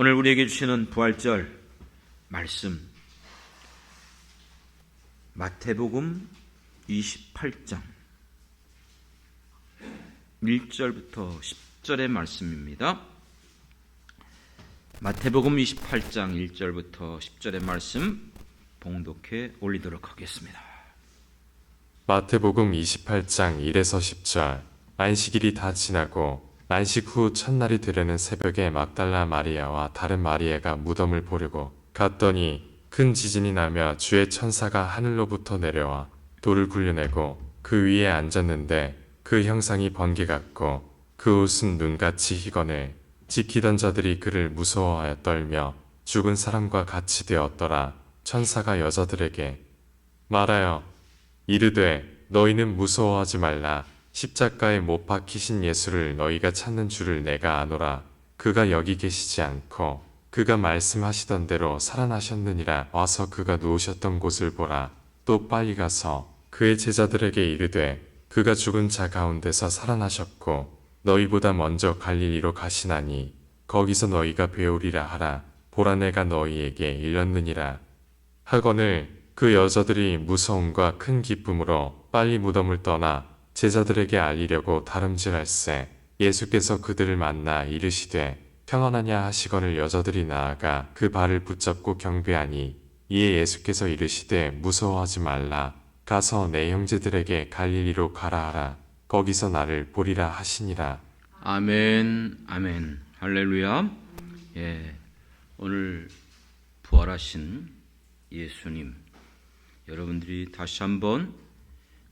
오늘 우리에게 주시는 부활절 말씀, 마태복음 28장 1절부터 10절의 말씀입니다. 마태복음 28장 1절부터 10절의 말씀 봉독해 올리도록 하겠습니다. 마태복음 28장 1에서 10절. 안식일이 다 지나고 안식 후 첫날이 되려는 새벽에 막달라 마리아와 다른 마리아가 무덤을 보려고 갔더니 큰 지진이 나며 주의 천사가 하늘로부터 내려와 돌을 굴려내고 그 위에 앉았는데 그 형상이 번개 같고 그 옷은 눈같이 희건해 지키던 자들이 그를 무서워하여 떨며 죽은 사람과 같이 되었더라. 천사가 여자들에게 말하여 이르되 너희는 무서워하지 말라. 십자가에 못 박히신 예수를 너희가 찾는 줄을 내가 아노라. 그가 여기 계시지 않고 그가 말씀하시던 대로 살아나셨느니라. 와서 그가 누우셨던 곳을 보라. 또 빨리 가서 그의 제자들에게 이르되 그가 죽은 자 가운데서 살아나셨고 너희보다 먼저 갈릴리로 가시나니 거기서 너희가 배우리라 하라. 보라 내가 너희에게 일렀느니라. 하거늘 그 여자들이 무서움과 큰 기쁨으로 빨리 무덤을 떠나 제자들에게 알리려고 다름질할세. 예수께서 그들을 만나 이르시되 평안하냐 하시거늘 여자들이 나아가 그 발을 붙잡고 경배하니 이에 예수께서 이르시되 무서워하지 말라. 가서 내 형제들에게 갈릴리로 가라 하라. 거기서 나를 보리라 하시니라. 아멘, 아멘, 할렐루야. 오늘 부활하신 예수님, 여러분들이 다시 한번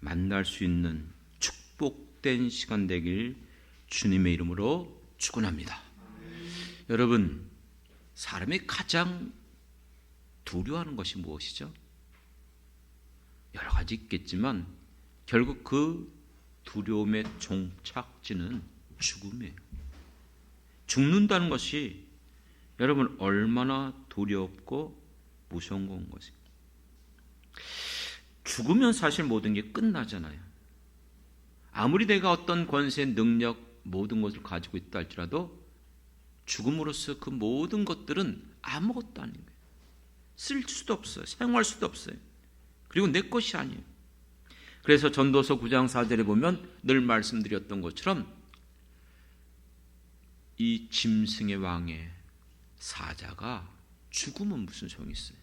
만날 수 있는 축복된 시간 되길 주님의 이름으로 축원합니다. 여러분, 사람이 가장 두려워하는 것이 무엇이죠? 여러 가지 있겠지만 결국 그 두려움의 종착지는 죽음이에요. 죽는다는 것이 여러분 얼마나 두렵고 무서운 건 것입니다. 죽으면 사실 모든 게 끝나잖아요. 아무리 내가 어떤 권세, 능력, 모든 것을 가지고 있다 할지라도 죽음으로써 그 모든 것들은 아무것도 아닌 거예요. 쓸 수도 없어요. 사용할 수도 없어요. 그리고 내 것이 아니에요. 그래서 전도서 9장 4절에 보면 늘 말씀드렸던 것처럼 이 짐승의 왕의 사자가 죽으면 무슨 소용이 있어요?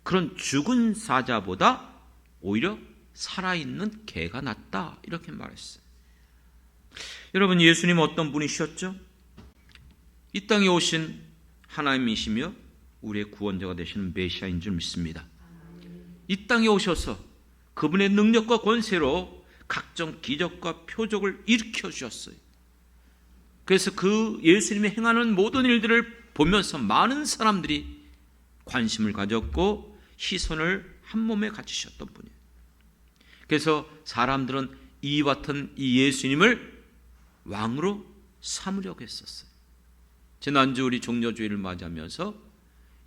그런 죽은 사자보다 오히려 살아있는 개가 낫다, 이렇게 말했어요. 여러분, 예수님은 어떤 분이셨죠? 이 땅에 오신 하나님이시며 우리의 구원자가 되시는 메시아인 줄 믿습니다. 이 땅에 오셔서 그분의 능력과 권세로 각종 기적과 표적을 일으켜 주셨어요. 그래서 그 예수님이 행하는 모든 일들을 보면서 많은 사람들이 관심을 가졌고 시선을 한 몸에 갖추셨던 분이에요. 그래서 사람들은 이와 같은 이 예수님을 왕으로 삼으려고 했었어요. 지난주 우리 종려주일을 맞이하면서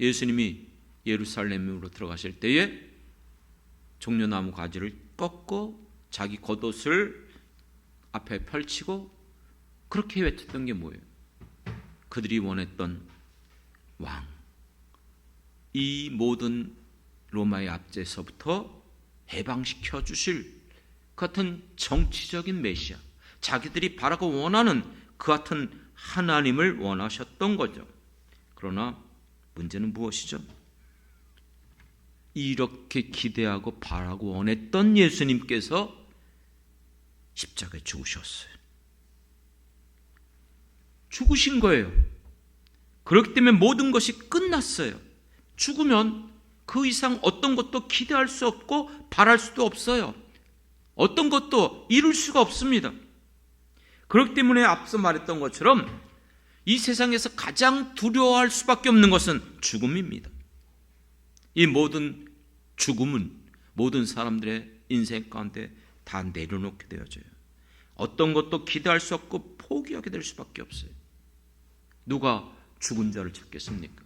예수님이 예루살렘으로 들어가실 때에 종려나무 가지를 꺾고 자기 겉옷을 앞에 펼치고 그렇게 외쳤던 게 뭐예요? 그들이 원했던 왕, 이 모든 로마의 압제에서부터 해방시켜 주실 그 같은 정치적인 메시아, 자기들이 바라고 원하는 그 같은 하나님을 원하셨던 거죠. 그러나 문제는 무엇이죠? 이렇게 기대하고 바라고 원했던 예수님께서 십자가에 죽으셨어요. 죽으신 거예요. 그렇기 때문에 모든 것이 끝났어요. 죽으면 그 이상 어떤 것도 기대할 수 없고 바랄 수도 없어요. 어떤 것도 이룰 수가 없습니다. 그렇기 때문에 앞서 말했던 것처럼 이 세상에서 가장 두려워할 수밖에 없는 것은 죽음입니다. 이 모든 죽음은 모든 사람들의 인생 가운데 다 내려놓게 되어져요. 어떤 것도 기대할 수 없고 포기하게 될 수밖에 없어요. 누가 죽은 자를 찾겠습니까?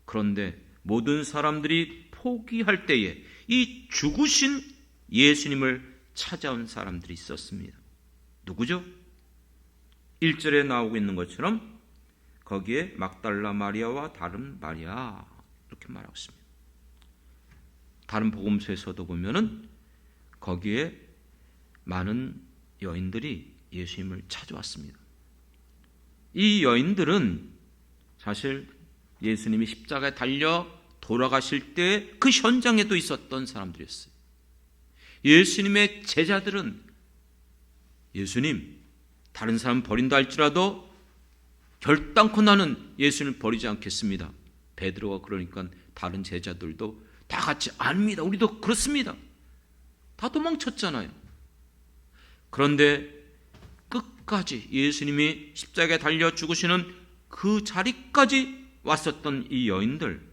그런데 모든 사람들이 포기할 때에 이 죽으신 예수님을 찾아온 사람들이 있었습니다. 누구죠? 1절에 나오고 있는 것처럼 거기에 막달라 마리아와 다른 마리아 이렇게 말하고 있습니다. 다른 복음서에서도 보면은 거기에 많은 여인들이 예수님을 찾아왔습니다. 이 여인들은 사실 예수님이 십자가에 달려 돌아가실 때 그 현장에도 있었던 사람들이었어요. 예수님의 제자들은 예수님, 다른 사람 버린다 할지라도 결단코 나는 예수님을 버리지 않겠습니다. 베드로가 그러니까 다른 제자들도 다 같이 아닙니다. 우리도 그렇습니다. 다 도망쳤잖아요. 그런데 끝까지 예수님이 십자가에 달려 죽으시는 그 자리까지 왔었던 이 여인들,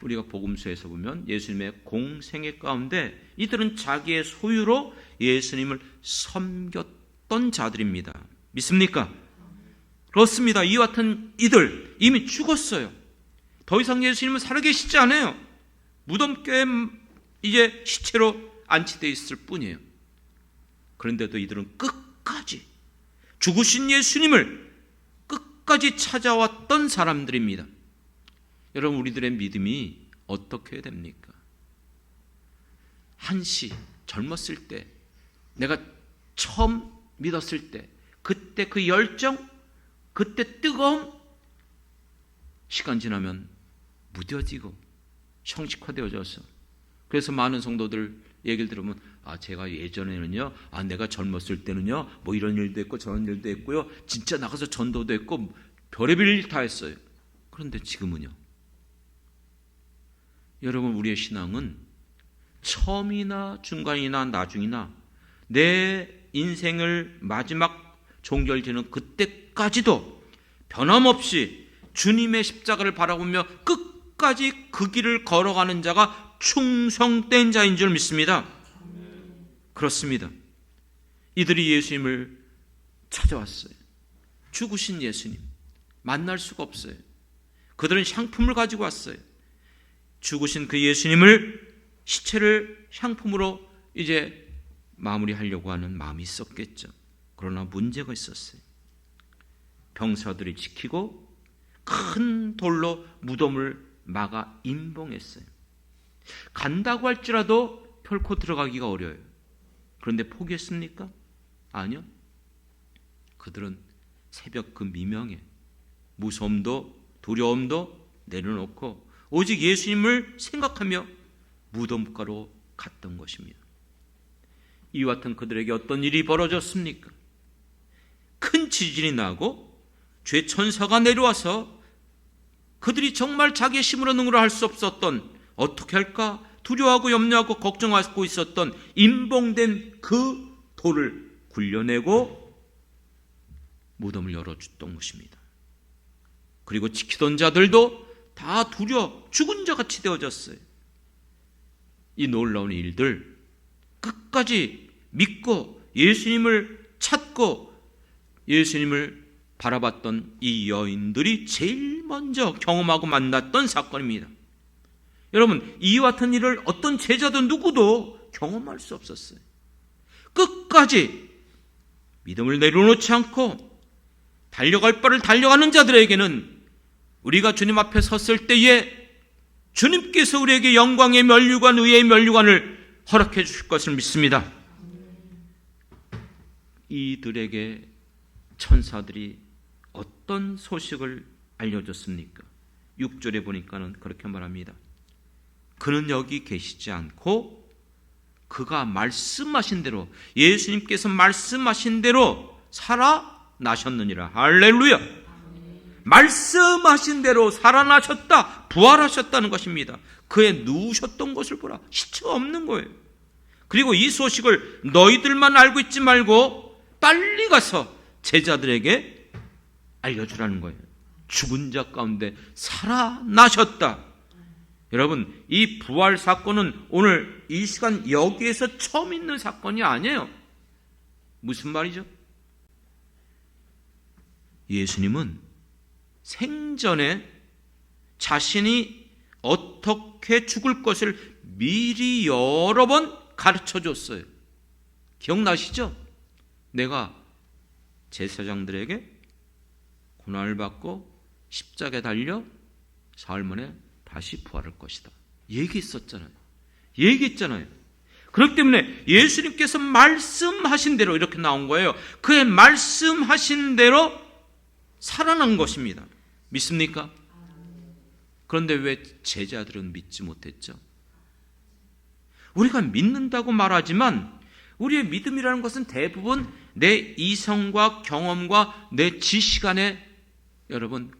우리가 복음서에서 보면 예수님의 공생애 가운데 이들은 자기의 소유로 예수님을 섬겼던 자들입니다. 믿습니까? 그렇습니다. 이와 같은 이들 이미 죽었어요. 더 이상 예수님은 살아계시지 않아요. 무덤교에 이제 시체로 안치되어 있을 뿐이에요. 그런데도 이들은 끝까지 죽으신 예수님을 끝까지 찾아왔던 사람들입니다. 여러분, 우리들의 믿음이 어떻게 해야 됩니까? 한시 젊었을 때, 내가 처음 믿었을 때, 그때 그 열정, 그때 뜨거움, 시간 지나면 무뎌지고 형식화되어져서, 그래서 많은 성도들 얘기를 들으면 제가 예전에는요, 내가 젊었을 때는요, 뭐 이런 일도 했고 저런 일도 했고요, 진짜 나가서 전도도 했고 별의별 일 다 했어요. 그런데 지금은요? 여러분, 우리의 신앙은 처음이나 중간이나 나중이나 내 인생을 마지막 종결되는 그때까지도 변함없이 주님의 십자가를 바라보며 끝까지 그 길을 걸어가는 자가 충성된 자인 줄 믿습니다. 그렇습니다. 이들이 예수님을 찾아왔어요. 죽으신 예수님 만날 수가 없어요. 그들은 향품을 가지고 왔어요. 죽으신 그 예수님을, 시체를 향품으로 이제 마무리하려고 하는 마음이 있었겠죠. 그러나 문제가 있었어요. 병사들이 지키고 큰 돌로 무덤을 막아 임봉했어요. 간다고 할지라도 결코 들어가기가 어려워요. 그런데 포기했습니까? 아니요. 그들은 새벽 그 미명에 무서움도 두려움도 내려놓고 오직 예수님을 생각하며 무덤가로 갔던 것입니다. 이와 같은 그들에게 어떤 일이 벌어졌습니까? 큰 지진이 나고 죄 천사가 내려와서 그들이 정말 자기의 힘으로 능으로 할 수 없었던, 어떻게 할까 두려워하고 염려하고 걱정하고 있었던 임봉된 그 돌을 굴려내고 무덤을 열어줬던 것입니다. 그리고 지키던 자들도 다 죽은 자같이 되어졌어요. 이 놀라운 일들, 끝까지 믿고 예수님을 찾고 예수님을 바라봤던 이 여인들이 제일 먼저 경험하고 만났던 사건입니다. 여러분, 이와 같은 일을 어떤 제자도 누구도 경험할 수 없었어요. 끝까지 믿음을 내려놓지 않고 달려갈 바를 달려가는 자들에게는 우리가 주님 앞에 섰을 때에 주님께서 우리에게 영광의 면류관, 의의 면류관을 허락해 주실 것을 믿습니다. 이들에게 천사들이 어떤 소식을 알려줬습니까? 6절에 보니까는 그렇게 말합니다. 그는 여기 계시지 않고 그가 말씀하신 대로, 예수님께서 말씀하신 대로 살아나셨느니라. 할렐루야. 말씀하신 대로 살아나셨다, 부활하셨다는 것입니다. 그에 누우셨던 것을 보라. 시체가 없는 거예요. 그리고 이 소식을 너희들만 알고 있지 말고 빨리 가서 제자들에게 알려주라는 거예요. 죽은 자 가운데 살아나셨다. 여러분, 이 부활 사건은 오늘 이 시간 여기에서 처음 있는 사건이 아니에요. 무슨 말이죠? 예수님은 생전에 자신이 어떻게 죽을 것을 미리 여러 번 가르쳐 줬어요. 기억나시죠? 내가 제사장들에게 고난을 받고 십자가에 달려 사흘 만에 다시 부활할 것이다. 얘기했잖아요. 그렇기 때문에 예수님께서 말씀하신 대로 이렇게 나온 거예요. 그의 말씀하신 대로 살아난 것입니다. 믿습니까? 그런데 왜 제자들은 믿지 못했죠? 우리가 믿는다고 말하지만 우리의 믿음이라는 것은 대부분 내 이성과 경험과 내 지식 안에 여러분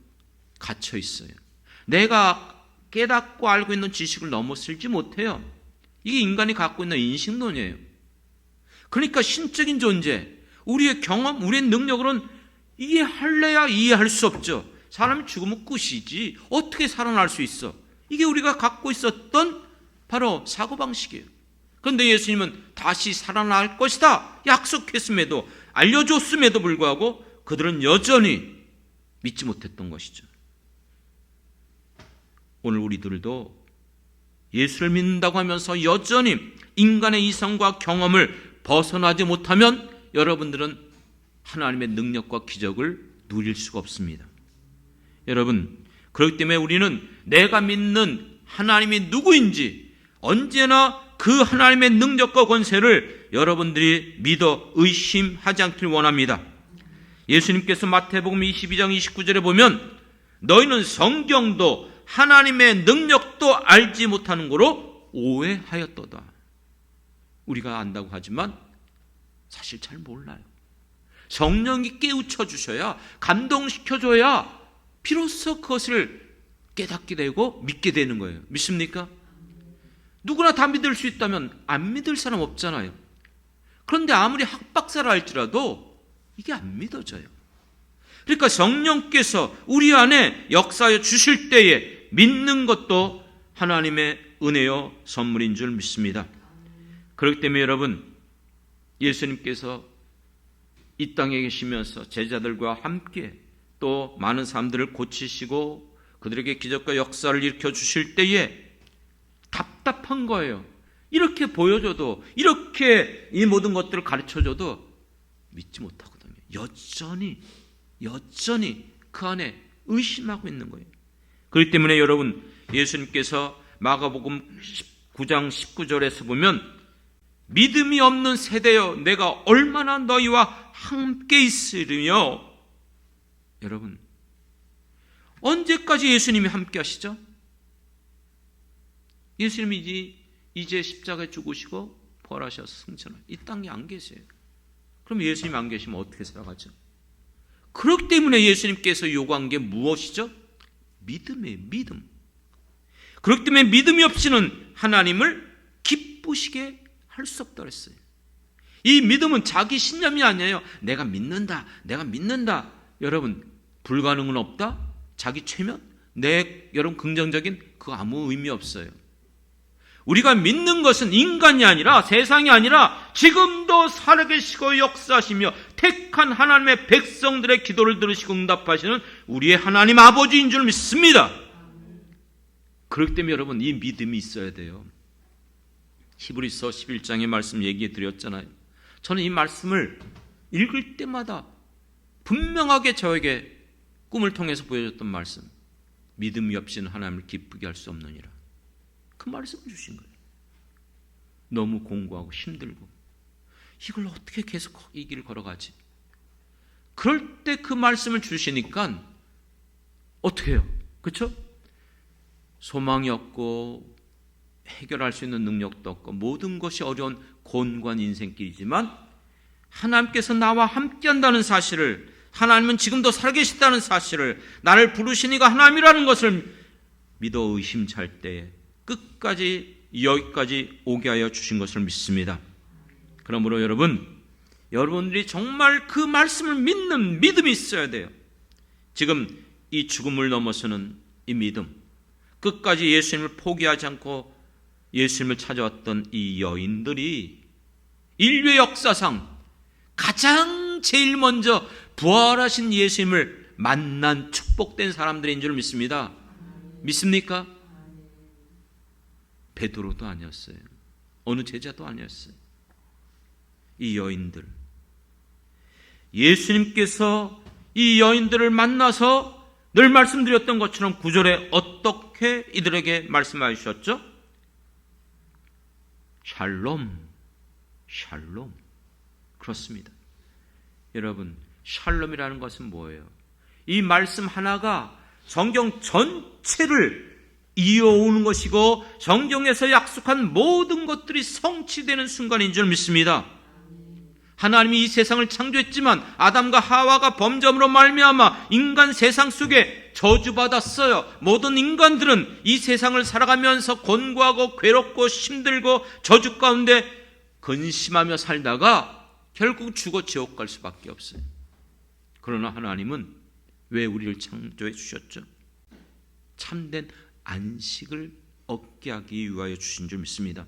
갇혀 있어요. 내가 깨닫고 알고 있는 지식을 넘어설지 못해요. 이게 인간이 갖고 있는 인식론이에요. 그러니까 신적인 존재, 우리의 경험, 우리의 능력으로는 이해할래야 이해할 수 없죠. 사람이 죽으면 끝이지 어떻게 살아날 수 있어? 이게 우리가 갖고 있었던 바로 사고방식이에요. 그런데 예수님은 다시 살아날 것이다 약속했음에도, 알려줬음에도 불구하고 그들은 여전히 믿지 못했던 것이죠. 오늘 우리들도 예수를 믿는다고 하면서 여전히 인간의 이성과 경험을 벗어나지 못하면 여러분들은 하나님의 능력과 기적을 누릴 수가 없습니다. 여러분, 그렇기 때문에 우리는 내가 믿는 하나님이 누구인지 언제나 그 하나님의 능력과 권세를 여러분들이 믿어 의심하지 않길 원합니다. 예수님께서 마태복음 22장 29절에 보면 너희는 성경도 하나님의 능력도 알지 못하는 거로 오해하였도다. 우리가 안다고 하지만 사실 잘 몰라요. 성령이 깨우쳐 주셔야, 감동시켜줘야 비로소 그것을 깨닫게 되고 믿게 되는 거예요. 믿습니까? 누구나 다 믿을 수 있다면 안 믿을 사람 없잖아요. 그런데 아무리 학박사라 할지라도 이게 안 믿어져요. 그러니까 성령께서 우리 안에 역사해 주실 때에 믿는 것도 하나님의 은혜요 선물인 줄 믿습니다. 그렇기 때문에 여러분, 예수님께서 이 땅에 계시면서 제자들과 함께 또 많은 사람들을 고치시고 그들에게 기적과 역사를 일으켜 주실 때에 답답한 거예요. 이렇게 보여줘도, 이렇게 이 모든 것들을 가르쳐줘도 믿지 못하거든요. 여전히 그 안에 의심하고 있는 거예요. 그렇기 때문에 여러분, 예수님께서 마가복음 9장 19절에서 보면 믿음이 없는 세대여 내가 얼마나 너희와 함께 있으리며, 여러분 언제까지 예수님이 함께 하시죠? 예수님이 이제 십자가에 죽으시고 부활하셔서 승천하시고 이 땅에 안 계세요. 그럼 예수님 안 계시면 어떻게 살아가죠? 그렇기 때문에 예수님께서 요구한 게 무엇이죠? 믿음이에요. 믿음. 그렇기 때문에 믿음이 없이는 하나님을 기쁘시게 할 수 없다고 했어요. 이 믿음은 자기 신념이 아니에요. 내가 믿는다. 여러분, 불가능은 없다? 자기 최면? 여러분 긍정적인 그거 아무 의미 없어요. 우리가 믿는 것은 인간이 아니라, 세상이 아니라 지금도 살아계시고 역사하시며 택한 하나님의 백성들의 기도를 들으시고 응답하시는 우리의 하나님 아버지인 줄 믿습니다. 그렇기 때문에 여러분, 이 믿음이 있어야 돼요. 히브리서 11장의 말씀 얘기해 드렸잖아요. 저는 이 말씀을 읽을 때마다 분명하게 저에게 꿈을 통해서 보여줬던 말씀, 믿음이 없이는 하나님을 기쁘게 할 수 없느니라. 그 말씀을 주신 거예요. 너무 공고하고 힘들고 이걸 어떻게 계속 이 길을 걸어가지? 그럴 때 그 말씀을 주시니까 어떻게 해요? 그렇죠? 소망이 없고 해결할 수 있는 능력도 없고 모든 것이 어려운 곤고한 인생길이지만 하나님께서 나와 함께한다는 사실을, 하나님은 지금도 살아계시다는 사실을, 나를 부르신 이가 하나님이라는 것을 믿어 의심할 때에 끝까지 여기까지 오게 하여 주신 것을 믿습니다. 그러므로 여러분들이 정말 그 말씀을 믿는 믿음이 있어야 돼요. 지금 이 죽음을 넘어서는 이 믿음, 끝까지 예수님을 포기하지 않고 예수님을 찾아왔던 이 여인들이 인류의 역사상 가장 제일 먼저 부활하신 예수님을 만난 축복된 사람들인 줄 믿습니다. 믿습니까? 베드로도 아니었어요. 어느 제자도 아니었어요. 이 여인들, 예수님께서 이 여인들을 만나서 늘 말씀드렸던 것처럼 9절에 어떻게 이들에게 말씀하셨죠? 샬롬, 샬롬. 그렇습니다. 여러분, 샬롬이라는 것은 뭐예요? 이 말씀 하나가 성경 전체를 이어오는 것이고 성경에서 약속한 모든 것들이 성취되는 순간인 줄 믿습니다. 하나님이 이 세상을 창조했지만 아담과 하와가 범죄함으로 말미암아 인간 세상 속에 저주받았어요. 모든 인간들은 이 세상을 살아가면서 곤고하고 괴롭고 힘들고 저주 가운데 근심하며 살다가 결국 죽어 지옥 갈 수밖에 없어요. 그러나 하나님은 왜 우리를 창조해 주셨죠? 참된 안식을 얻게 하기 위하여 주신 줄 믿습니다.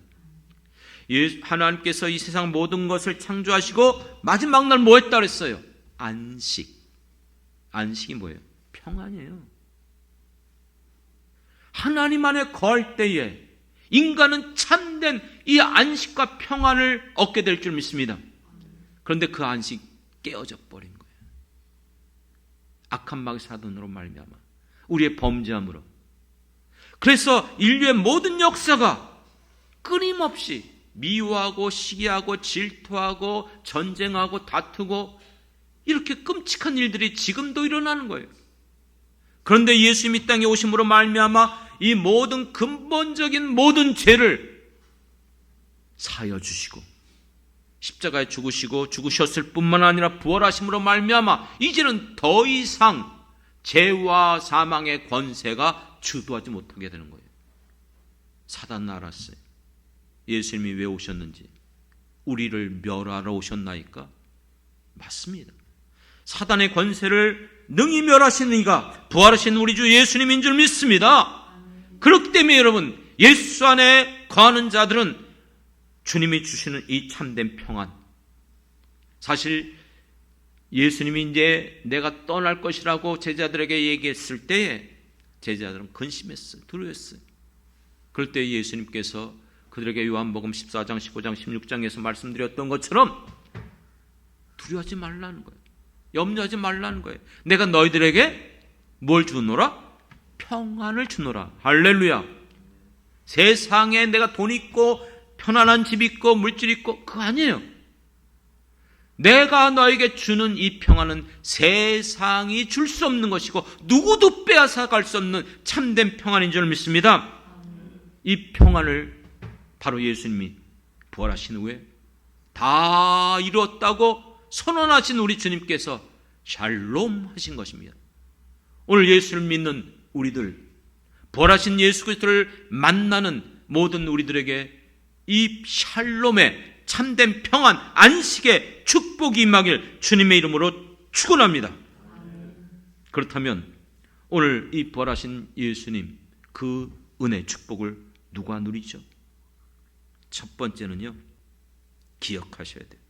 하나님께서 이 세상 모든 것을 창조하시고 마지막 날 뭐 했다 그랬어요? 안식. 안식이 뭐예요? 평안이에요. 하나님 안에 거할 때에 인간은 참된 이 안식과 평안을 얻게 될 줄 믿습니다. 그런데 그 안식 깨어져 버린 거예요. 악한 마귀 사단으로 말미암아 우리의 범죄함으로. 그래서 인류의 모든 역사가 끊임없이 미워하고 시기하고 질투하고 전쟁하고 다투고 이렇게 끔찍한 일들이 지금도 일어나는 거예요. 그런데 예수님이 이 땅에 오심으로 말미암아 이 모든 근본적인 모든 죄를 사하여 주시고 십자가에 죽으시고 죽으셨을 뿐만 아니라 부활하심으로 말미암아 이제는 더 이상 죄와 사망의 권세가 주도하지 못하게 되는 거예요. 사단은 알았어요. 예수님이 왜 오셨는지. 우리를 멸하러 오셨나이까? 맞습니다. 사단의 권세를 능히 멸하신 이가 부활하신 우리 주 예수님인 줄 믿습니다. 그렇기 때문에 여러분, 예수 안에 거하는 자들은 주님이 주시는 이 참된 평안, 사실 예수님이 이제 내가 떠날 것이라고 제자들에게 얘기했을 때에 제자들은 근심했어요. 두려웠어요. 그럴 때 예수님께서 그들에게 요한복음 14장, 15장, 16장에서 말씀드렸던 것처럼 두려워하지 말라는 거예요. 염려하지 말라는 거예요. 내가 너희들에게 뭘 주노라? 평안을 주노라. 할렐루야. 세상에 내가 돈 있고 편안한 집 있고 물질 있고 그거 아니에요. 내가 너에게 주는 이 평안은 세상이 줄 수 없는 것이고 누구도 빼앗아 갈 수 없는 참된 평안인 줄 믿습니다. 이 평안을 바로 예수님이 부활하신 후에 다 이루었다고 선언하신 우리 주님께서 샬롬 하신 것입니다. 오늘 예수를 믿는 우리들, 부활하신 예수 그리스도를 만나는 모든 우리들에게 이 샬롬의 참된 평안, 안식의 축복이 임하길 주님의 이름으로 축원합니다. 그렇다면 오늘 이 부활하신 예수님 그 은혜, 축복을 누가 누리죠? 첫 번째는요, 기억하셔야 돼요.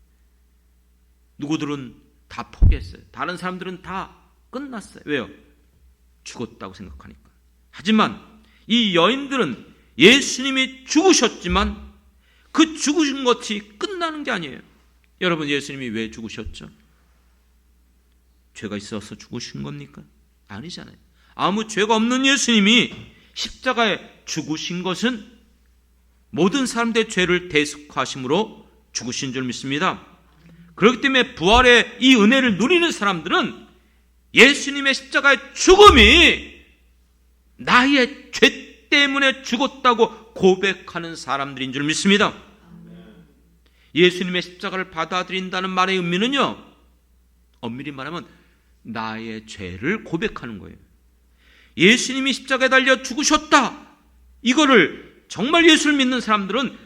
누구들은 다 포기했어요. 다른 사람들은 다 끝났어요. 왜요? 죽었다고 생각하니까. 하지만 이 여인들은 예수님이 죽으셨지만 그 죽으신 것이 끝나는 게 아니에요. 여러분, 예수님이 왜 죽으셨죠? 죄가 있어서 죽으신 겁니까? 아니잖아요. 아무 죄가 없는 예수님이 십자가에 죽으신 것은 모든 사람들의 죄를 대속하심으로 죽으신 줄 믿습니다. 그렇기 때문에 부활의 이 은혜를 누리는 사람들은 예수님의 십자가의 죽음이 나의 죄 때문에 죽었다고 고백하는 사람들인 줄 믿습니다. 예수님의 십자가를 받아들인다는 말의 의미는요, 엄밀히 말하면 나의 죄를 고백하는 거예요. 예수님이 십자가에 달려 죽으셨다, 이거를 정말 예수를 믿는 사람들은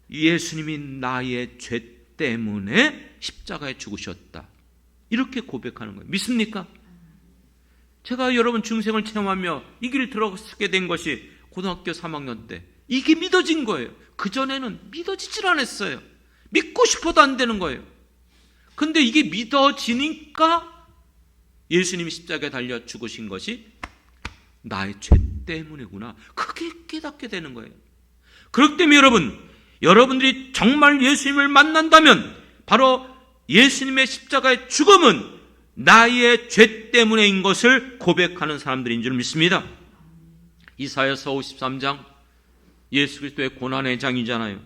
예수님이 나의 죄 때문에 십자가에 죽으셨다, 이렇게 고백하는 거예요. 믿습니까? 제가 여러분 중생을 체험하며 이 길을 들어서게 된 것이 고등학교 3학년 때 이게 믿어진 거예요. 그전에는 믿어지질 않았어요. 믿고 싶어도 안 되는 거예요. 근데 이게 믿어지니까 예수님이 십자가에 달려 죽으신 것이 나의 죄 때문이구나, 그게 깨닫게 되는 거예요. 그렇기 때문에 여러분들이 정말 예수님을 만난다면 바로 예수님의 십자가의 죽음은 나의 죄 때문에인 것을 고백하는 사람들인 줄 믿습니다. 이사야서 53장 예수 그리스도의 고난의 장이잖아요.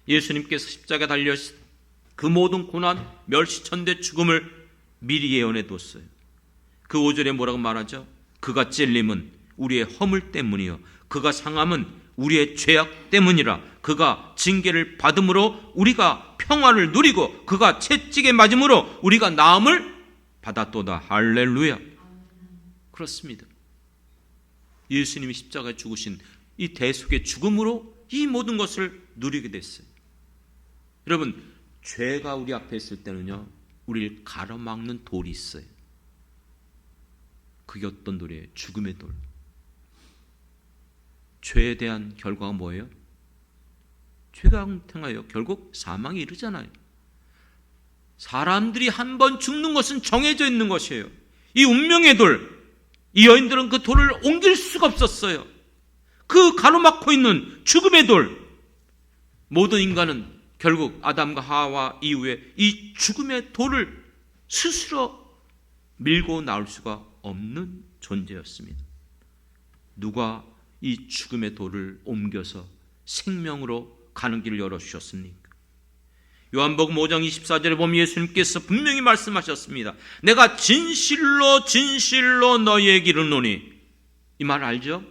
예수님께서 십자가에 달려 그 모든 고난, 멸시천대 죽음을 미리 예언해 뒀어요. 그 5절에 뭐라고 말하죠? 그가 찔림은 우리의 허물 때문이요 그가 상함은 우리의 죄악 때문이라. 그가 징계를 받음으로 우리가 평화를 누리고 그가 채찍에 맞음으로 우리가 나음을 받았도다. 할렐루야. 그렇습니다. 예수님이 십자가에 죽으신 이 대속의 죽음으로 이 모든 것을 누리게 됐어요. 여러분, 죄가 우리 앞에 있을 때는요, 우리를 가로막는 돌이 있어요. 그게 어떤 돌이에요? 죽음의 돌. 죄에 대한 결과가 뭐예요? 죄가 행하여 결국 사망에 이르잖아요. 사람들이 한 번 죽는 것은 정해져 있는 것이에요. 이 운명의 돌, 이 여인들은 그 돌을 옮길 수가 없었어요. 그 가로막고 있는 죽음의 돌, 모든 인간은 결국 아담과 하와 이후에 이 죽음의 돌을 스스로 밀고 나올 수가 없는 존재였습니다. 누가 이 죽음의 돌을 옮겨서 생명으로 가는 길을 열어주셨습니까? 요한복음 5장 24절에 보면 예수님께서 분명히 말씀하셨습니다. 내가 진실로 진실로 너희에게 이르노니. 이 말 알죠?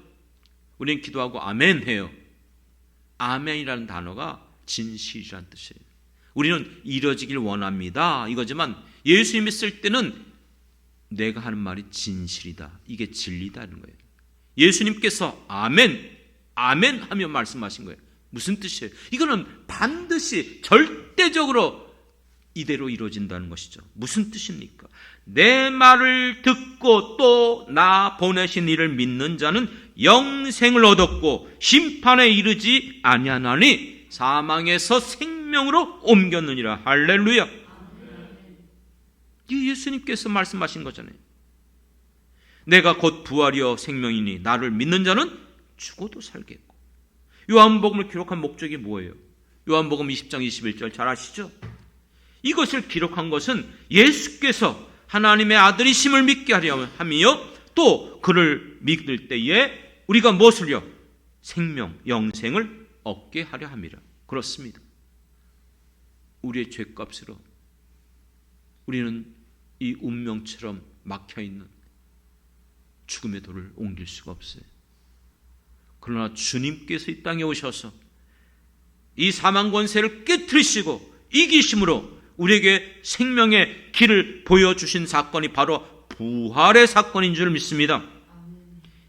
우리는 기도하고 아멘 해요. 아멘이라는 단어가 진실이라는 뜻이에요. 우리는 이뤄지길 원합니다 이거지만 예수님이 쓸 때는 내가 하는 말이 진실이다, 이게 진리다는 거예요. 예수님께서 아멘, 아멘 하며 말씀하신 거예요. 무슨 뜻이에요? 이거는 반드시 절대적으로 이대로 이루어진다는 것이죠. 무슨 뜻입니까? 내 말을 듣고 또 나 보내신 이를 믿는 자는 영생을 얻었고 심판에 이르지 아니하나니 사망에서 생명으로 옮겼느니라. 할렐루야. 이 예수님께서 말씀하신 거잖아요. 내가 곧 부활이요 생명이니 나를 믿는 자는 죽어도 살겠고. 요한복음을 기록한 목적이 뭐예요? 요한복음 20장 21절 잘 아시죠? 이것을 기록한 것은 예수께서 하나님의 아들이심을 믿게 하려 함이요 또 그를 믿을 때에 우리가 무엇을요? 생명, 영생을 얻게 하려 함이라. 그렇습니다. 우리의 죄값으로 우리는 이 운명처럼 막혀있는 죽음의 돌을 옮길 수가 없어요. 그러나 주님께서 이 땅에 오셔서 이 사망 권세를 깨트리시고 이기심으로 우리에게 생명의 길을 보여주신 사건이 바로 부활의 사건인 줄 믿습니다.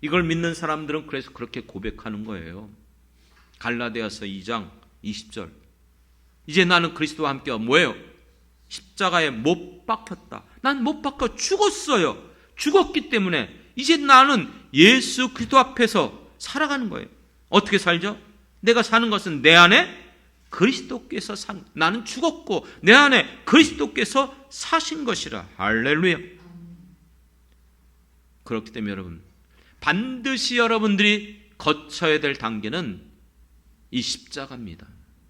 이걸 믿는 사람들은 그래서 그렇게 고백하는 거예요. 갈라디아서 2장 20절. 이제 나는 그리스도와 함께 뭐예요? 십자가에 못 박혔다. 난 못 박혀 죽었어요. 죽었기 때문에 이제 나는 예수 그리스도 앞에서 살아가는 거예요. 어떻게 살죠? 내가 사는 것은 내 안에 그리스도께서 나는 죽었고 내 안에 그리스도께서 사신 것이라. 할렐루야. 그렇기 때문에 여러분, 반드시 여러분들이 거쳐야 될 단계는 이 십자가입니다.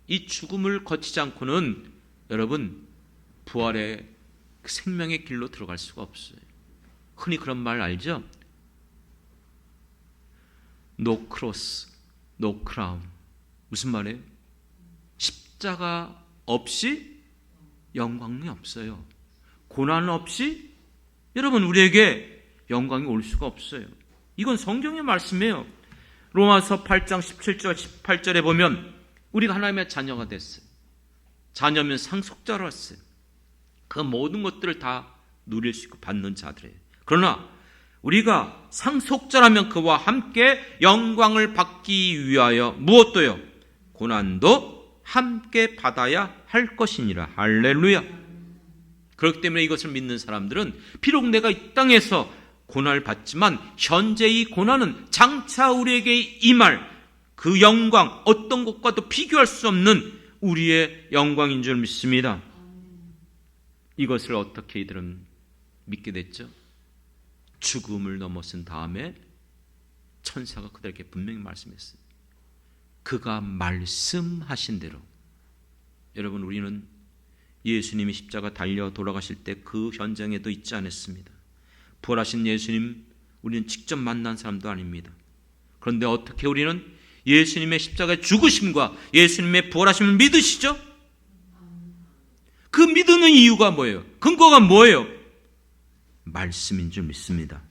이 죽음을 거치지 않고는 여러분 부활의 생명의 길로 들어갈 수가 없어요. 흔히 그런 말 알죠? No cross, no crown. 무슨 말이에요? 십자가 없이 영광이 없어요. 고난 없이 여러분 우리에게 영광이 올 수가 없어요. 이건 성경의 말씀이에요. 로마서 8장 17절 18절에 보면 우리가 하나님의 자녀가 됐어요. 자녀면 상속자로 왔어요. 그 모든 것들을 다 누릴 수 있고 받는 자들이에요. 그러나 우리가 상속자라면 그와 함께 영광을 받기 위하여 무엇도요? 고난도 함께 받아야 할 것이니라. 할렐루야. 그렇기 때문에 이것을 믿는 사람들은 비록 내가 이 땅에서 고난을 받지만 현재 이 고난은 장차 우리에게 임할 그 영광, 어떤 것과도 비교할 수 없는 우리의 영광인 줄 믿습니다. 이것을 어떻게 이들은 믿게 됐죠? 죽음을 넘어선 다음에 천사가 그들에게 분명히 말씀했어요. 그가 말씀하신 대로. 여러분, 우리는 예수님이 십자가 달려 돌아가실 때 그 현장에도 있지 않았습니다. 부활하신 예수님 우리는 직접 만난 사람도 아닙니다. 그런데 어떻게 우리는 예수님의 십자가의 죽으심과 예수님의 부활하심을 믿으시죠? 그 믿는 이유가 뭐예요? 근거가 뭐예요? 말씀인 줄 믿습니다.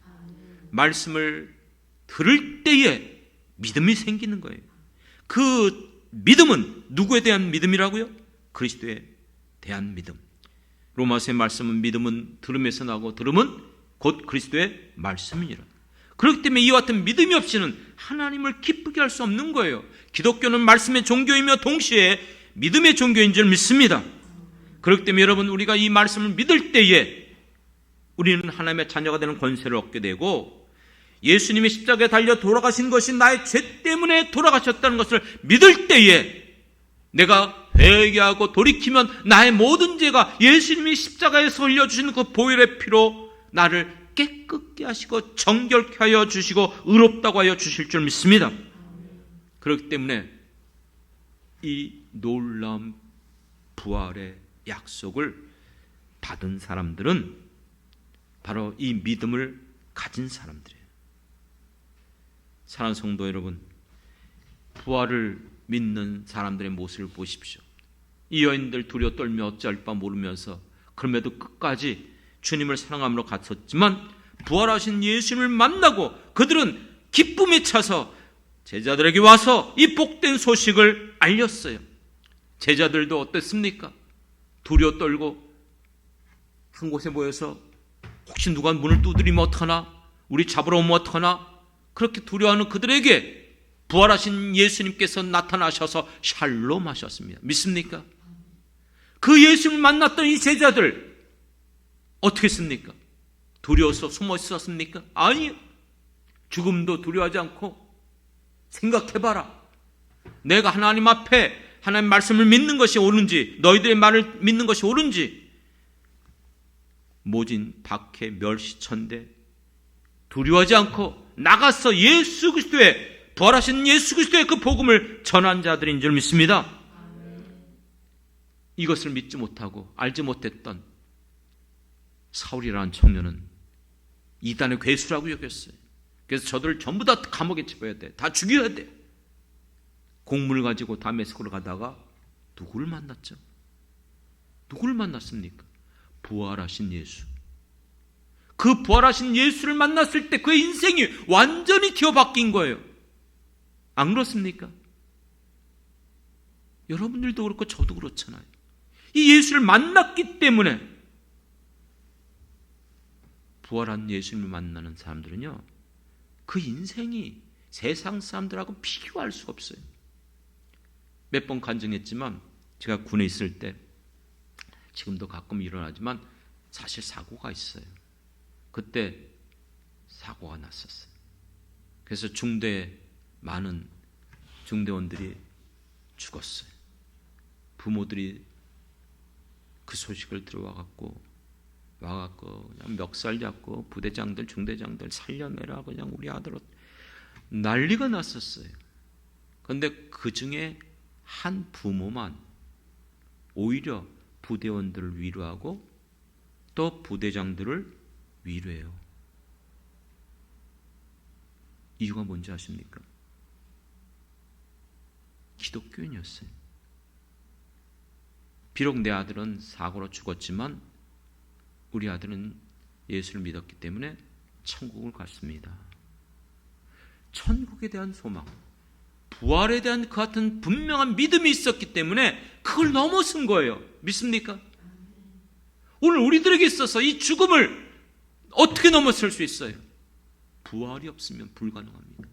말씀을 들을 때에 믿음이 생기는 거예요. 그 믿음은 누구에 대한 믿음이라고요? 그리스도에 대한 믿음. 로마서의 말씀은 믿음은 들음에서 나고 들음은 곧 그리스도의 말씀이니라. 그렇기 때문에 이와 같은 믿음이 없이는 하나님을 기쁘게 할 수 없는 거예요. 기독교는 말씀의 종교이며 동시에 믿음의 종교인 줄 믿습니다. 그렇기 때문에 여러분, 우리가 이 말씀을 믿을 때에 우리는 하나님의 자녀가 되는 권세를 얻게 되고, 예수님이 십자가에 달려 돌아가신 것이 나의 죄 때문에 돌아가셨다는 것을 믿을 때에 내가 회개하고 돌이키면 나의 모든 죄가 예수님이 십자가에서 흘려주신 그 보혈의 피로 나를 깨끗게 하시고 정결케 하여 주시고 의롭다고 하여 주실 줄 믿습니다. 그렇기 때문에 이 놀라운 부활의 약속을 받은 사람들은 바로 이 믿음을 가진 사람들이에요. 사랑하는 성도 여러분, 부활을 믿는 사람들의 모습을 보십시오. 이 여인들 두려워 떨며 어찌할 바 모르면서 그럼에도 끝까지 주님을 사랑함으로 갔었지만, 부활하신 예수님을 만나고 그들은 기쁨에 차서 제자들에게 와서 이 복된 소식을 알렸어요. 제자들도 어땠습니까? 두려워 떨고 한 곳에 모여서 혹시 누가 문을 두드리면 어떡하나, 우리 잡으러 오면 어떡하나, 그렇게 두려워하는 그들에게 부활하신 예수님께서 나타나셔서 샬롬 하셨습니다. 믿습니까? 그 예수님을 만났던 이 제자들 어떻게 했습니까? 두려워서 숨어 있었습니까? 아니요. 죽음도 두려워하지 않고 생각해봐라. 내가 하나님 앞에 하나님 말씀을 믿는 것이 옳은지, 너희들의 말을 믿는 것이 옳은지, 모진 박해 멸시천대 두려워하지 않고 나가서 예수 그리스도의, 부활하신 예수 그리스도의 그 복음을 전한 자들인 줄 믿습니다. 이것을 믿지 못하고 알지 못했던 사울이라는 청년은 이단의 괴수라고 여겼어요. 그래서 저들을 전부 다 감옥에 집어야 돼. 다 죽여야 돼. 공문을 가지고 다메스코로 가다가 누구를 만났죠? 누구를 만났습니까? 부활하신 예수. 그 부활하신 예수를 만났을 때 그의 인생이 완전히 뒤어바뀐 거예요. 안 그렇습니까? 여러분들도 그렇고 저도 그렇잖아요. 이 예수를 만났기 때문에, 부활한 예수님을 만나는 사람들은요, 그 인생이 세상 사람들하고 비교할 수가 없어요. 몇 번 간증했지만, 제가 군에 있을 때, 지금도 가끔 일어나지만 사실 사고가 있어요. 그때 사고가 났었어요. 그래서 중대에 많은 중대원들이 죽었어요. 부모들이 그 소식을 들어와갖고 그냥 멱살 잡고 부대장들 중대장들 살려내라, 그냥 우리 아들 난리가 났었어요. 그런데 그 중에 한 부모만 오히려 부대원들을 위로하고 또 부대장들을 위로해요. 이유가 뭔지 아십니까? 기독교인이었어요. 비록 내 아들은 사고로 죽었지만 우리 아들은 예수를 믿었기 때문에 천국을 갔습니다. 천국에 대한 소망, 부활에 대한 그 같은 분명한 믿음이 있었기 때문에 그걸 넘어선 거예요. 믿습니까? 오늘 우리들에게 있어서 이 죽음을 어떻게 넘어설 수 있어요? 부활이 없으면 불가능합니다.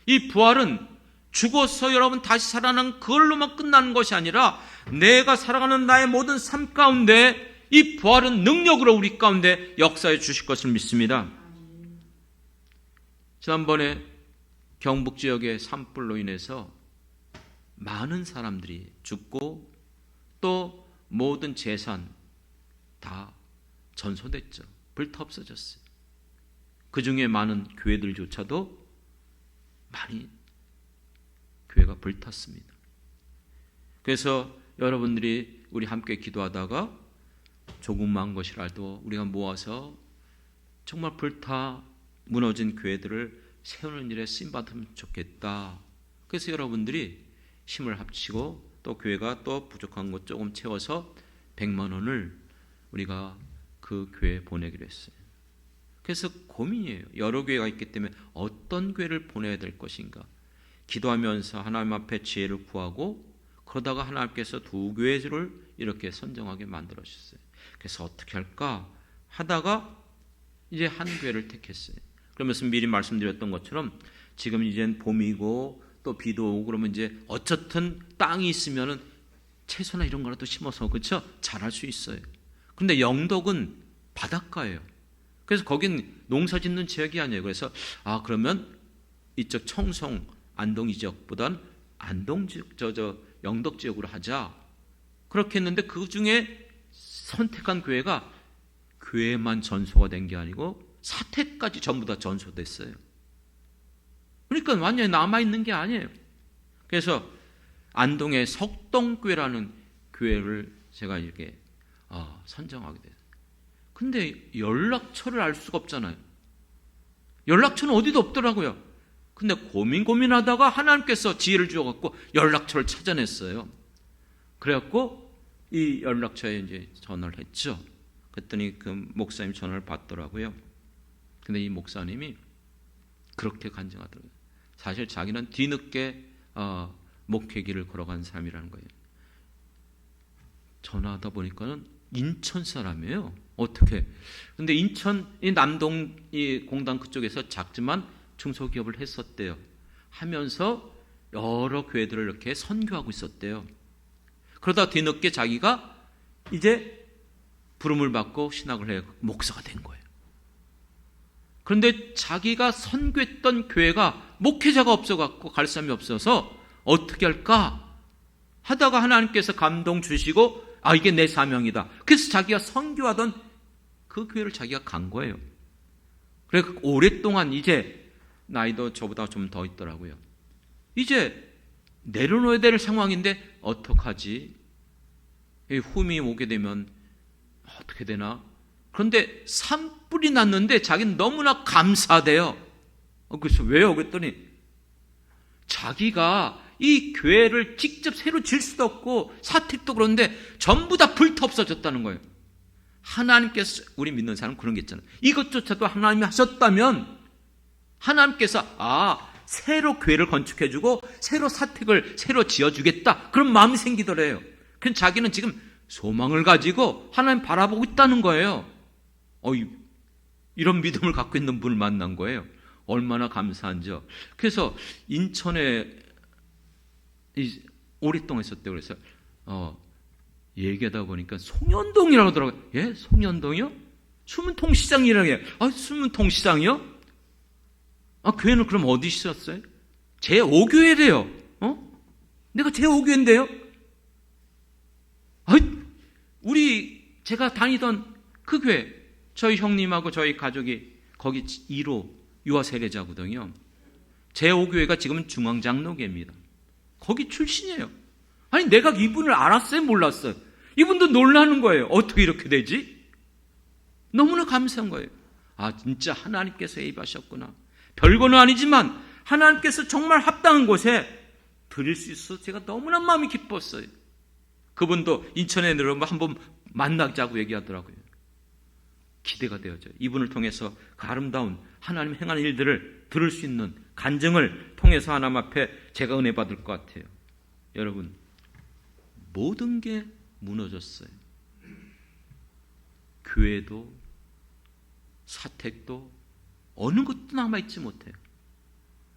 이 부활은 죽어서 여러분 다시 살아나는 그걸로만 끝나는 것이 아니라, 내가 살아가는 나의 모든 삶 가운데 이 부활은 능력으로 우리 가운데 역사해 주실 것을 믿습니다. 지난번에 경북 지역의 산불로 인해서 많은 사람들이 죽고 또 모든 재산 다 전소됐죠. 불타 없어졌어요. 그 중에 많은 교회들조차도 많이 교회가 불탔습니다. 그래서 여러분들이 우리 함께 기도하다가 조그만 것이라도 우리가 모아서 정말 불타 무너진 교회들을 세우는 일에 쓰임받으면 좋겠다. 그래서 여러분들이 힘을 합치고 또 교회가 또 부족한 것 조금 채워서 100만 원을 우리가 그 교회에 보내기로 했어요. 그래서 고민이에요. 여러 교회가 있기 때문에 어떤 교회를 보내야 될 것인가. 기도하면서 하나님 앞에 지혜를 구하고 그러다가 하나님께서 두 교회를 이렇게 선정하게 만들어주셨어요. 그래서 어떻게 할까 하다가 이제 한 교회를 택했어요. 그러면서 미리 말씀드렸던 것처럼 지금 이젠 봄이고 또 비도 오고 그러면 이제 어쨌든 땅이 있으면은 채소나 이런 거라도 심어서 그렇죠? 잘할 수 있어요. 그런데 영덕은 바닷가예요. 그래서 거긴 농사 짓는 지역이 아니에요. 그래서 그러면 이쪽 청송 안동 이 지역보단 안동 지역 영덕 지역으로 하자. 그렇게 했는데 그 중에 선택한 교회가 교회만 전소가 된 게 아니고 사택까지 전부 다 전소됐어요. 그러니까 완전히 남아있는 게 아니에요. 그래서 안동의 석동교회라는 교회를 제가 이렇게 선정하게 됐어요. 근데 연락처를 알 수가 없잖아요. 연락처는 어디도 없더라고요. 근데 고민하다가 하나님께서 지혜를 주셔갖고 연락처를 찾아냈어요. 그래갖고 이 연락처에 이제 전화를 했죠. 그랬더니 그 목사님 전화를 받더라고요. 근데 이 목사님이 그렇게 간증하더라고요. 사실 자기는 뒤늦게 목회길을 걸어간 사람이라는 거예요. 전화하다 보니까는 인천 사람이에요. 어떻게? 근데 인천 이 남동 이 공단 그쪽에서 작지만 중소기업을 했었대요. 하면서 여러 교회들을 이렇게 선교하고 있었대요. 그러다 뒤늦게 자기가 이제 부름을 받고 신학을 해 목사가 된 거예요. 그런데 자기가 선교했던 교회가 목회자가 없어갖고 갈 사람이 없어서 어떻게 할까 하다가 하나님께서 감동 주시고 이게 내 사명이다. 그래서 자기가 선교하던 그 교회를 자기가 간 거예요. 그래서 오랫동안 이제 나이도 저보다 좀 더 있더라고요. 이제 내려놓아야 될 상황인데 어떡하지? 흠이 오게 되면 어떻게 되나? 그런데 산불이 났는데 자기는 너무나 감사돼요. 그래서 왜요? 그랬더니 자기가 이 교회를 직접 새로 질 수도 없고 사택도 그런데 전부 다 불타 없어졌다는 거예요. 하나님께서 우리 믿는 사람은 그런 게 있잖아요. 이것조차도 하나님이 하셨다면 하나님께서 새로 교회를 건축해주고 새로 사택을 새로 지어주겠다 그런 마음이 생기더래요. 그럼 자기는 지금 소망을 가지고 하나님 바라보고 있다는 거예요. 이런 믿음을 갖고 있는 분을 만난 거예요. 얼마나 감사한지요. 그래서 인천에 오랫동안 있었대요. 그래서 얘기하다 보니까 송현동이라고 하더라고요. 예? 송현동이요? 수문통시장이라고 해요. 수문통시장이요? 교회는 그럼 어디 있었어요? 제5교회래요. 내가 제5교회인데요? 제가 다니던 그 교회, 저희 형님하고 저희 가족이 거기 1호 유아 세례자거든요. 제5교회가 지금은 중앙장로교회입니다. 거기 출신이에요. 내가 이분을 알았어요? 몰랐어요? 이분도 놀라는 거예요. 어떻게 이렇게 되지? 너무나 감사한 거예요. 진짜 하나님께서 예입하셨구나. 별거는 아니지만 하나님께서 정말 합당한 곳에 드릴 수 있어서 제가 너무나 마음이 기뻤어요. 그분도 인천에 내려오면 한번 만나자고 얘기하더라고요. 기대가 되어져요. 이분을 통해서 그 아름다운 하나님 행하는 일들을 들을 수 있는 간증을 통해서 하나님 앞에 제가 은혜 받을 것 같아요. 여러분, 모든 게 무너졌어요. 교회도 사택도 어느 것도 남아있지 못해요.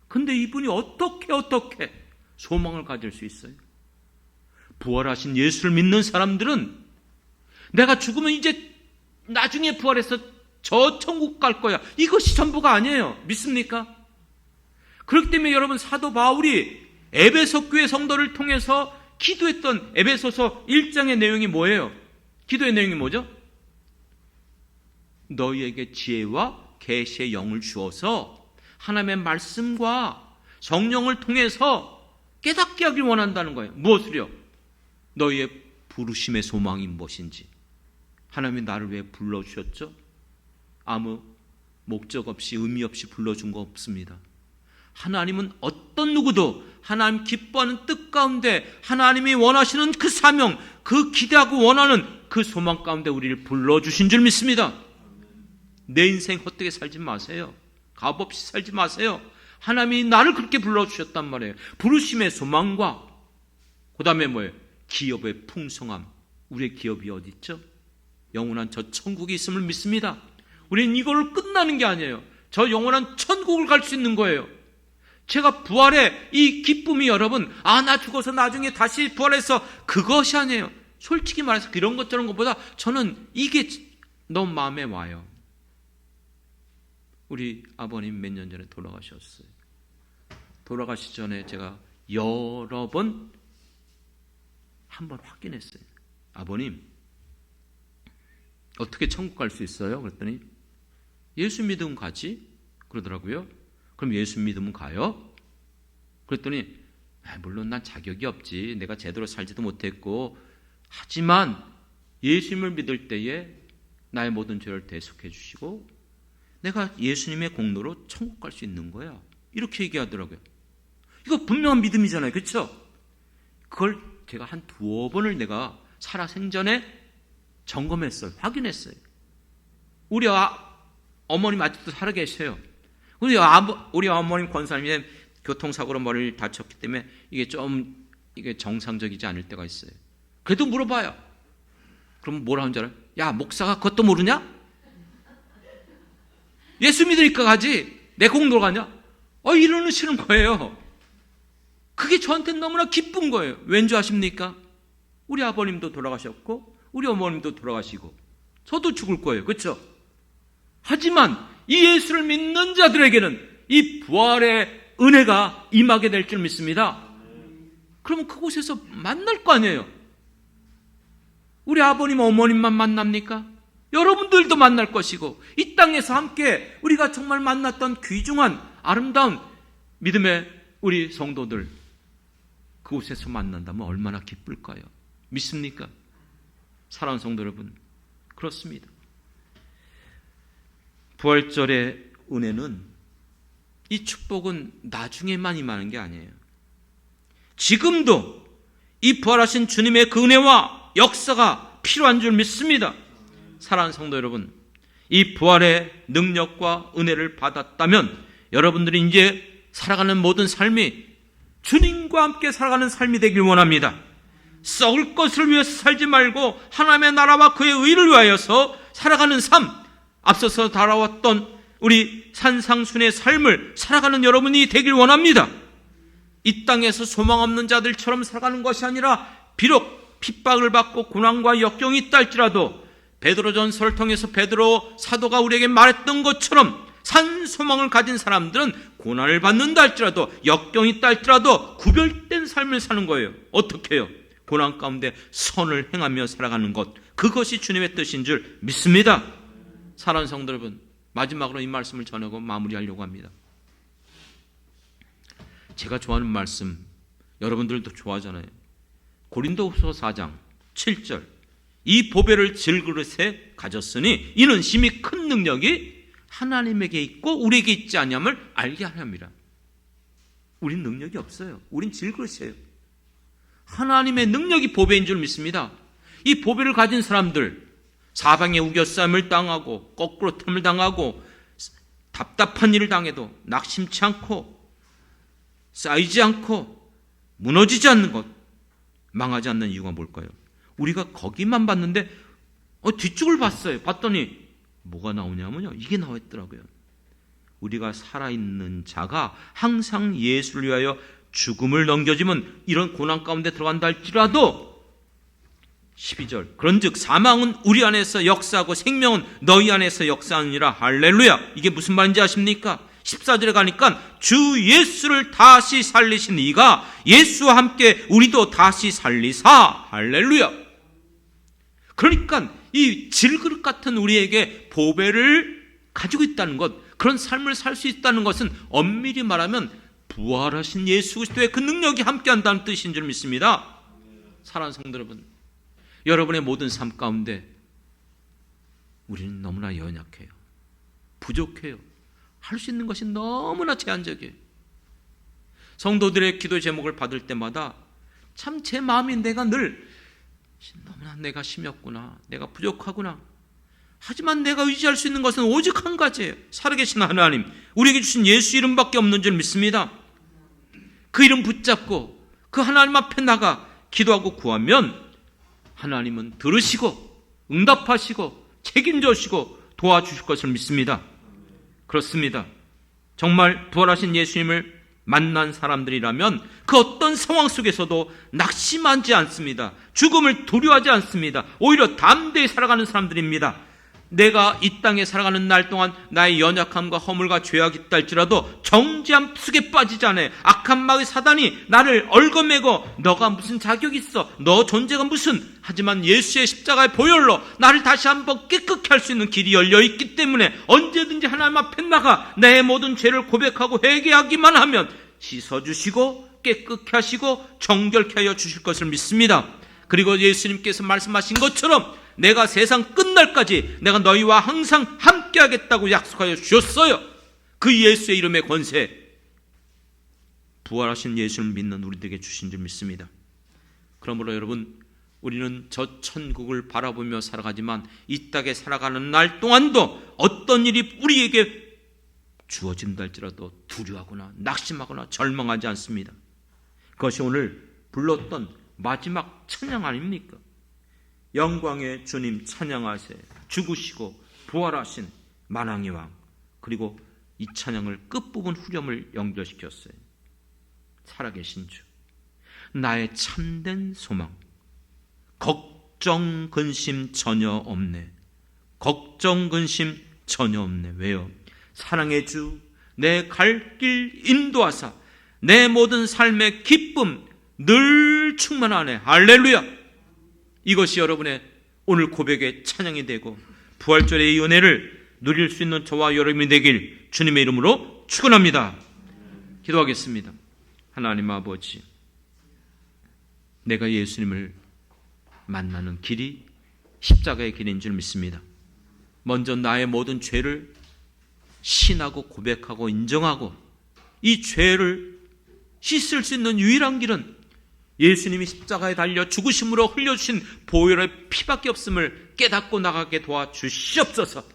근데 이분이 어떻게 소망을 가질 수 있어요? 부활하신 예수를 믿는 사람들은 내가 죽으면 이제 나중에 부활해서 저 천국 갈 거야. 이것이 전부가 아니에요. 믿습니까? 그렇기 때문에 여러분 사도 바울이 에베소 교회 성도를 통해서 기도했던 에베소서 1장의 내용이 뭐예요? 기도의 내용이 뭐죠? 너희에게 지혜와 계시의 영을 주어서 하나님의 말씀과 성령을 통해서 깨닫게 하길 원한다는 거예요. 무엇을요? 너희의 부르심의 소망이 무엇인지, 하나님이 나를 왜 불러주셨죠? 아무 목적 없이 의미 없이 불러준 거 없습니다. 하나님은 어떤 누구도 하나님 기뻐하는 뜻 가운데 하나님이 원하시는 그 사명, 그 기대하고 원하는 그 소망 가운데 우리를 불러주신 줄 믿습니다. 내 인생 헛되게 살지 마세요. 값없이 살지 마세요. 하나님이 나를 그렇게 불러주셨단 말이에요. 부르심의 소망과 그 다음에 뭐예요? 기업의 풍성함. 우리의 기업이 어디 있죠? 영원한 저 천국이 있음을 믿습니다. 우리는 이걸로 끝나는 게 아니에요. 저 영원한 천국을 갈 수 있는 거예요. 제가 부활의 이 기쁨이 여러분, 나 죽어서 나중에 다시 부활해서 그것이 아니에요. 솔직히 말해서 그런 것 저런 것보다 저는 이게 너무 마음에 와요. 우리 아버님 몇 년 전에 돌아가셨어요. 돌아가시기 전에 제가 여러 번 한 번 확인했어요. 아버님, 어떻게 천국 갈 수 있어요? 그랬더니 예수 믿으면 가지 그러더라고요. 그럼 예수 믿으면 가요? 그랬더니 물론 난 자격이 없지. 내가 제대로 살지도 못했고, 하지만 예수님을 믿을 때에 나의 모든 죄를 대속해 주시고 내가 예수님의 공로로 천국 갈 수 있는 거야. 이렇게 얘기하더라고요. 이거 분명한 믿음이잖아요. 그렇죠? 그걸 제가 한 두어 번을 내가 살아생전에 점검했어요. 확인했어요. 우리 어머님 아직도 살아계셔요. 우리 어머님 권사님이 교통사고로 머리를 다쳤기 때문에 이게 정상적이지 않을 때가 있어요. 그래도 물어봐요. 그럼 뭐라 하는 줄 알아요? 야, 목사가 그것도 모르냐? 예수 믿으니까 가지. 내 공로로 가냐? 이러시는 거예요. 그게 저한테는 너무나 기쁜 거예요. 왠 줄 아십니까? 우리 아버님도 돌아가셨고 우리 어머님도 돌아가시고 저도 죽을 거예요. 그렇죠? 하지만 이 예수를 믿는 자들에게는 이 부활의 은혜가 임하게 될 줄 믿습니다. 그러면 그곳에서 만날 거 아니에요. 우리 아버님 어머님만 만납니까? 여러분들도 만날 것이고, 이 땅에서 함께 우리가 정말 만났던 귀중한 아름다운 믿음의 우리 성도들, 그곳에서 만난다면 얼마나 기쁠까요? 믿습니까? 사랑하는 성도 여러분, 그렇습니다. 부활절의 은혜는, 이 축복은 나중에만 임하는 게 아니에요. 지금도 이 부활하신 주님의 그 은혜와 역사가 필요한 줄 믿습니다. 사랑하는 성도 여러분, 이 부활의 능력과 은혜를 받았다면 여러분들이 이제 살아가는 모든 삶이 주님과 함께 살아가는 삶이 되길 원합니다. 썩을 것을 위해서 살지 말고 하나님의 나라와 그의 의를 위하여서 살아가는 삶, 앞서서 달아왔던 우리 산상순의 삶을 살아가는 여러분이 되길 원합니다. 이 땅에서 소망 없는 자들처럼 살아가는 것이 아니라, 비록 핍박을 받고 고난과 역경이 있다 할지라도 베드로전서를 통해서 베드로 사도가 우리에게 말했던 것처럼 산 소망을 가진 사람들은 고난을 받는다 할지라도, 역경이 있다 할지라도 구별된 삶을 사는 거예요. 어떻게 해요? 고난 가운데 선을 행하며 살아가는 것, 그것이 주님의 뜻인 줄 믿습니다. 사랑하는 성도 여러분, 마지막으로 이 말씀을 전하고 마무리하려고 합니다. 제가 좋아하는 말씀, 여러분들도 좋아하잖아요. 고린도후서 4장 7절, 이 보배를 질그릇에 가졌으니 이는 심히 큰 능력이 하나님에게 있고 우리에게 있지 아니함을 알게 하렵니다. 우린 능력이 없어요. 우린 질그릇이에요. 하나님의 능력이 보배인 줄 믿습니다. 이 보배를 가진 사람들, 사방에 우겨싸임을 당하고 거꾸로 틈을 당하고 답답한 일을 당해도 낙심치 않고 쌓이지 않고 무너지지 않는 것, 망하지 않는 이유가 뭘까요? 우리가 거기만 봤는데 뒤쪽을 봤어요. 봤더니 뭐가 나오냐면요, 이게 나와 있더라고요. 우리가 살아있는 자가 항상 예수를 위하여 죽음을 넘겨지면 이런 고난 가운데 들어간다 할지라도, 12절, 그런즉 사망은 우리 안에서 역사하고 생명은 너희 안에서 역사하느니라. 할렐루야. 이게 무슨 말인지 아십니까? 14절에 가니까 주 예수를 다시 살리신 이가 예수와 함께 우리도 다시 살리사. 할렐루야. 그러니까 이 질그릇 같은 우리에게 보배를 가지고 있다는 것, 그런 삶을 살 수 있다는 것은 엄밀히 말하면 부활하신 예수 그리스도의 그 능력이 함께한다는 뜻인 줄 믿습니다. 사랑하는 성도 여러분, 여러분의 모든 삶 가운데 우리는 너무나 연약해요. 부족해요. 할 수 있는 것이 너무나 제한적이에요. 성도들의 기도 제목을 받을 때마다 참 제 마음이 내가 늘 너무나 내가 심였구나, 내가 부족하구나. 하지만 내가 의지할 수 있는 것은 오직 한 가지예요. 살아계신 하나님, 우리에게 주신 예수 이름밖에 없는 줄 믿습니다. 그 이름 붙잡고 그 하나님 앞에 나가 기도하고 구하면 하나님은 들으시고 응답하시고 책임져 주시고 도와주실 것을 믿습니다. 그렇습니다. 정말 부활하신 예수님을 만난 사람들이라면 그 어떤 상황 속에서도 낙심하지 않습니다. 죽음을 두려워하지 않습니다. 오히려 담대히 살아가는 사람들입니다. 내가 이 땅에 살아가는 날 동안 나의 연약함과 허물과 죄악이 있다 할지라도 정죄함 속에 빠지지 않아요. 악한 마귀 사단이 나를 얽어매고 너가 무슨 자격이 있어, 너 존재가 무슨, 하지만 예수의 십자가의 보혈로 나를 다시 한번 깨끗게 할 수 있는 길이 열려있기 때문에 언제든지 하나님 앞에 나가 내 모든 죄를 고백하고 회개하기만 하면 씻어주시고 깨끗게 하시고 정결케 하여 주실 것을 믿습니다. 그리고 예수님께서 말씀하신 것처럼 내가 세상 끝날까지 내가 너희와 항상 함께 하겠다고 약속하여 주셨어요. 그 예수의 이름의 권세, 부활하신 예수를 믿는 우리들에게 주신 줄 믿습니다. 그러므로 여러분, 우리는 저 천국을 바라보며 살아가지만 이 땅에 살아가는 날 동안도 어떤 일이 우리에게 주어진다 할지라도 두려워하거나 낙심하거나 절망하지 않습니다. 그것이 오늘 불렀던 마지막 찬양 아닙니까? 영광의 주님 찬양하세, 죽으시고 부활하신 만왕의 왕. 그리고 이 찬양을 끝부분 후렴을 연결시켰어요. 살아계신 주, 나의 참된 소망, 걱정 근심 전혀 없네. 걱정 근심 전혀 없네. 왜요? 사랑의 주, 내 갈 길 인도하사 내 모든 삶의 기쁨 늘 충만하네. 할렐루야. 이것이 여러분의 오늘 고백의 찬양이 되고 부활절의 이 은혜를 누릴 수 있는 저와 여러분이 되길 주님의 이름으로 축원합니다. 기도하겠습니다. 하나님 아버지, 내가 예수님을 만나는 길이 십자가의 길인 줄 믿습니다. 먼저 나의 모든 죄를 신하고 고백하고 인정하고 이 죄를 씻을 수 있는 유일한 길은 예수님이 십자가에 달려 죽으심으로 흘려주신 보혈의 피밖에 없음을 깨닫고 나가게 도와주시옵소서.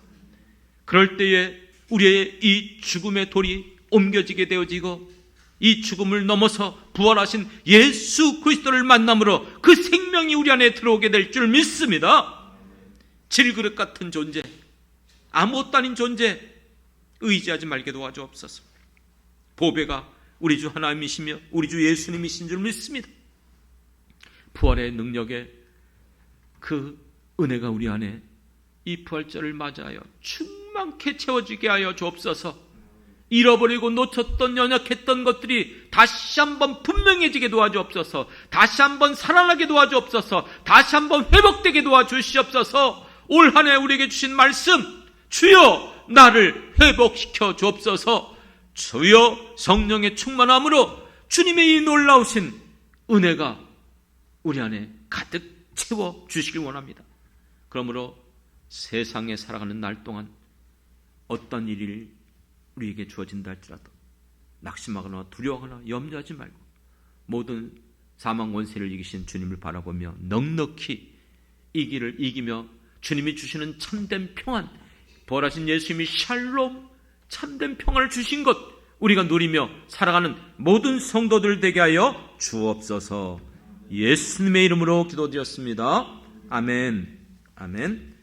그럴 때에 우리의 이 죽음의 돌이 옮겨지게 되어지고 이 죽음을 넘어서 부활하신 예수 그리스도를 만남으로 그 생명이 우리 안에 들어오게 될 줄 믿습니다. 질그릇 같은 존재, 아무것도 아닌 존재 의지하지 말게 도와주옵소서. 보배가 우리 주 하나님이시며 우리 주 예수님이신 줄 믿습니다. 부활의 능력에 그 은혜가 우리 안에 이 부활절을 맞이하여 충만케 채워지게 하여 주옵소서. 잃어버리고 놓쳤던 연약했던 것들이 다시 한번 분명해지게 도와주옵소서. 다시 한번 살아나게 도와주옵소서. 다시 한번 회복되게 도와주시옵소서. 올 한 해 우리에게 주신 말씀, 주여 나를 회복시켜 주옵소서. 주여 성령의 충만함으로 주님의 이 놀라우신 은혜가 우리 안에 가득 채워 주시길 원합니다. 그러므로 세상에 살아가는 날 동안 어떤 일이 우리에게 주어진다 할지라도 낙심하거나 두려워하거나 염려하지 말고 모든 사망 원세를 이기신 주님을 바라보며 넉넉히 이 길을 이기며 주님이 주시는 참된 평안, 부활하신 예수님이 샬롬 참된 평안을 주신 것 우리가 누리며 살아가는 모든 성도들 되게 하여 주옵소서. 예수님의 이름으로 기도드렸습니다. 아멘. 아멘.